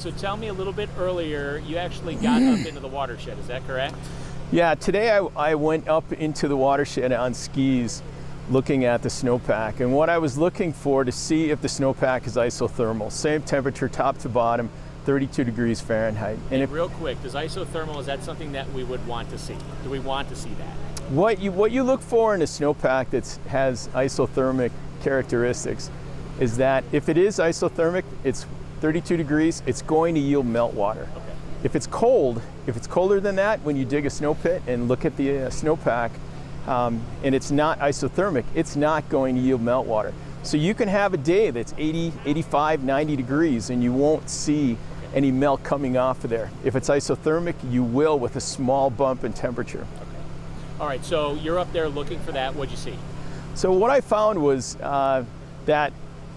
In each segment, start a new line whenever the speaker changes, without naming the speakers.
So tell me a little bit earlier, you actually got up into the watershed, is that correct?
Yeah, today I went up into the watershed on skis looking at the snowpack, and what I was looking for to see if the snowpack is isothermal. Same temperature top to bottom, 32 degrees Fahrenheit.
And real quick, does isothermal, is that something that we would want to see? Do we want to see that?
What you look for in a snowpack that has isothermic characteristics is that if it is isothermic, it's 32 degrees, it's going to yield meltwater.
Okay.
If it's cold, if it's colder than that, when you dig a snow pit and look at the snowpack, and it's not isothermic, it's not going to yield meltwater. So you can have a day that's 80, 85, 90 degrees and you won't see any melt coming off of there. If it's isothermic, you will with a small bump in temperature.
Okay. All right, so you're up there looking for that. What'd you see?
So what I found was that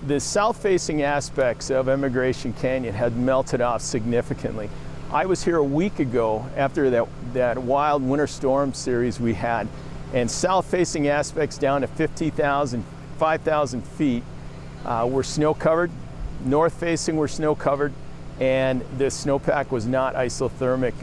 the south-facing aspects of Emigration Canyon had melted off significantly. I was here a week ago after that wild winter storm series we had, and south-facing aspects down to 50,000, 5,000 feet were snow-covered. North-facing were snow-covered, and the snowpack was not isothermic,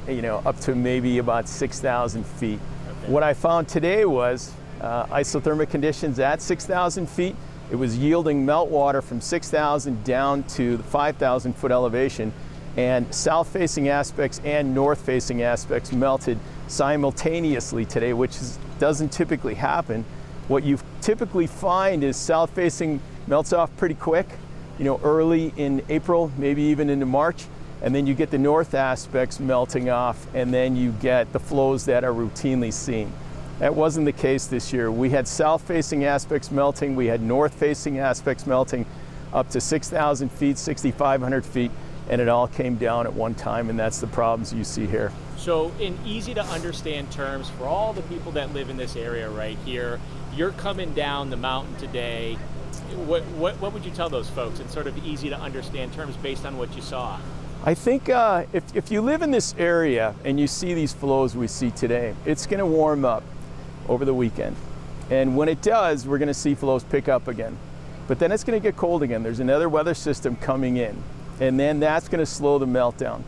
up to maybe about 6,000 feet.
Okay.
What I found today was isothermic conditions at 6,000 feet. It was yielding meltwater from 6,000 down to the 5,000 foot elevation, and south-facing aspects and north-facing aspects melted simultaneously today, which doesn't typically happen. What you typically find is south-facing melts off pretty quick, early in April, maybe even into March, and then you get the north aspects melting off, and then you get the flows that are routinely seen. That wasn't the case this year. We had south-facing aspects melting, we had north-facing aspects melting up to 6,000 feet, 6,500 feet, and it all came down at one time, and that's the problems you see here.
So in easy to understand terms for all the people that live in this area right here, you're coming down the mountain today. What would you tell those folks in sort of easy to understand terms based on what you saw?
I think if you live in this area and you see these flows we see today, it's going to warm up over the weekend. And when it does, we're going to see flows pick up again. But then it's going to get cold again. There's another weather system coming in. And then that's going to slow the meltdown.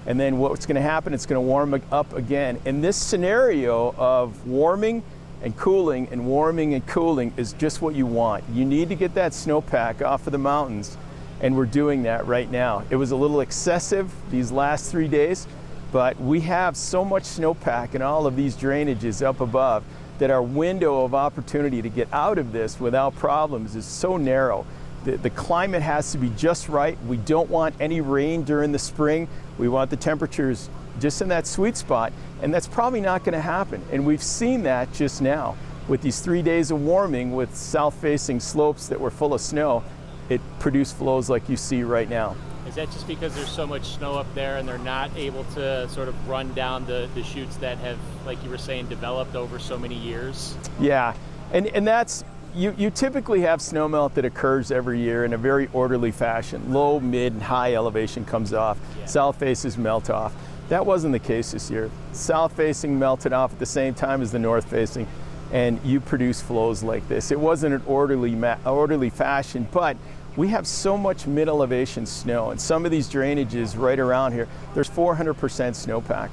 And then what's going to happen, it's going to warm up again. And this scenario of warming and cooling and warming and cooling is just what you want. You need to get that snowpack off of the mountains, and we're doing that right now. It was a little excessive these last 3 days, but we have so much snowpack in all of these drainages up above that our window of opportunity to get out of this without problems is so narrow. The climate has to be just right. We don't want any rain during the spring. We want the temperatures just in that sweet spot, and that's probably not going to happen. And we've seen that just now with these 3 days of warming with south-facing slopes that were full of snow. It produced flows like you see right now.
Is that just because there's so much snow up there and they're not able to sort of run down the chutes that have, like you were saying, developed over so many years?
Yeah, and that's, you typically have snowmelt that occurs every year in a very orderly fashion. Low, mid, and high elevation comes off.
Yeah.
South faces melt off. That wasn't the case this year. South facing melted off at the same time as the north facing, and you produce flows like this. It wasn't an orderly fashion, but we have so much mid-elevation snow, and some of these drainages right around here, there's 400% snowpack.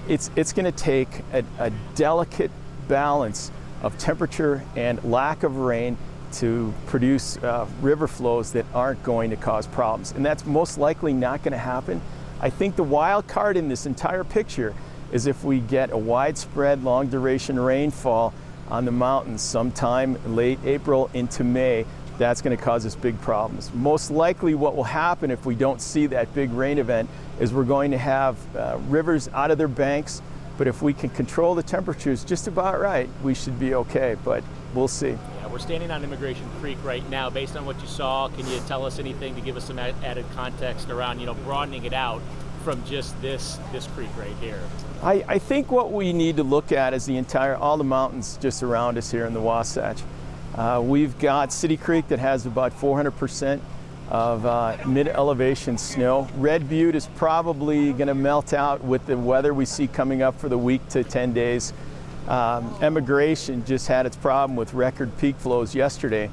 It's going to take a delicate balance of temperature and lack of rain to produce river flows that aren't going to cause problems, and that's most likely not going to happen. I think the wild card in this entire picture is if we get a widespread long duration rainfall on the mountains sometime late April into May. That's going to cause us big problems. Most likely what will happen if we don't see that big rain event is we're going to have rivers out of their banks, but if we can control the temperatures just about right, we should be okay, but we'll see.
Yeah, we're standing on Emigration Creek right now. Based on what you saw, can you tell us anything to give us some added context around, broadening it out from just this creek right here?
I think what we need to look at is all the mountains just around us here in the Wasatch. We've got City Creek that has about 400% of mid-elevation snow. Red Butte is probably going to melt out with the weather we see coming up for the week to 10 days. Emigration just had its problem with record peak flows yesterday.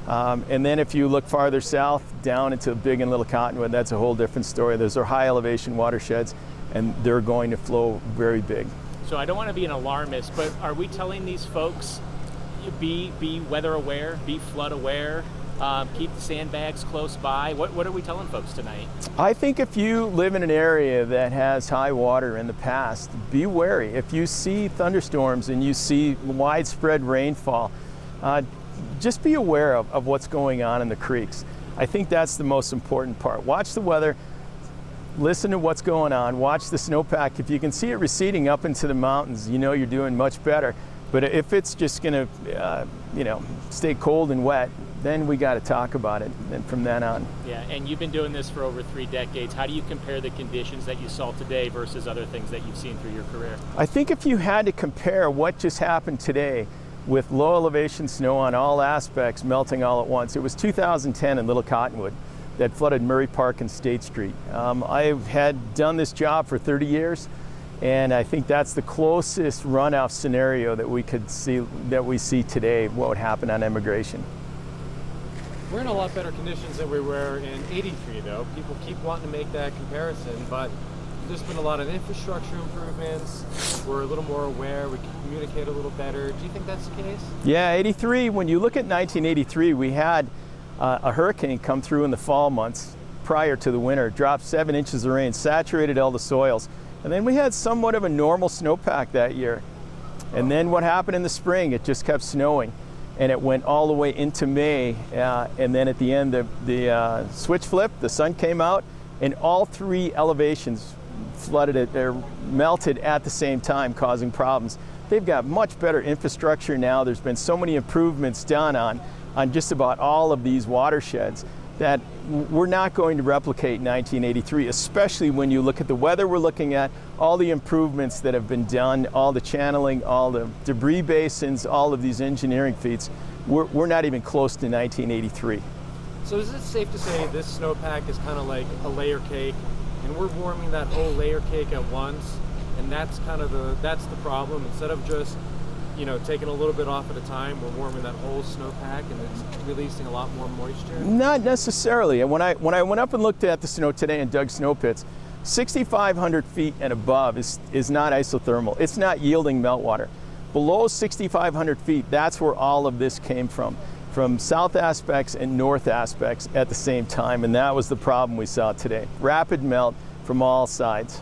And then if you look farther south, down into Big and Little Cottonwood, that's a whole different story. Those are high elevation watersheds, and they're going to flow very big.
So I don't want to be an alarmist, but are we telling these folks, be weather aware, be flood aware, keep the sandbags close by? What are we telling folks tonight?
I think if you live in an area that has high water in the past, be wary. If you see thunderstorms and you see widespread rainfall, just be aware of what's going on in the creeks. I think that's the most important part. Watch the weather, listen to what's going on, watch the snowpack. If you can see it receding up into the mountains, you know you're doing much better. But if it's just going to, stay cold and wet, then we got to talk about it. And from then on.
Yeah, and you've been doing this for over 3 decades. How do you compare the conditions that you saw today versus other things that you've seen through your career?
I think if you had to compare what just happened today with low elevation snow on all aspects melting all at once, it was 2010 in Little Cottonwood that flooded Murray Park and State Street. I had done this job for 30 years, and I think that's the closest runoff scenario that we see today, what would happen on Emigration.
We're in a lot better conditions than we were in '83, though. People keep wanting to make that comparison, but there's been a lot of infrastructure improvements. We're a little more aware. We can communicate a little better. Do you think that's the case?
Yeah, 83. When you look at 1983, we had a hurricane come through in the fall months prior to the winter, dropped 7 inches of rain, saturated all the soils. And then we had somewhat of a normal snowpack that year. And then what happened in the spring? It just kept snowing. And it went all the way into May. And then at the end, the switch flipped, the sun came out, and all 3 elevations flooded or melted at the same time, causing problems. They've got much better infrastructure now. There's been so many improvements done on just about all of these watersheds that we're not going to replicate 1983, especially when you look at the weather we're looking at, all the improvements that have been done, all the channeling, all the debris basins, all of these engineering feats. We're not even close to 1983.
So is it safe to say this snowpack is kind of like a layer cake, and we're warming that whole layer cake at once, and that's the problem? Instead of just taking a little bit off at a time, we're warming that whole snowpack, and it's releasing a lot more moisture?
Not necessarily. And when I went up and looked at the snow today and dug snow pits, 6,500 feet and above is not isothermal. It's not yielding meltwater. Below 6,500 feet, that's where all of this came from south aspects and north aspects at the same time, and that was the problem we saw today. Rapid melt from all sides.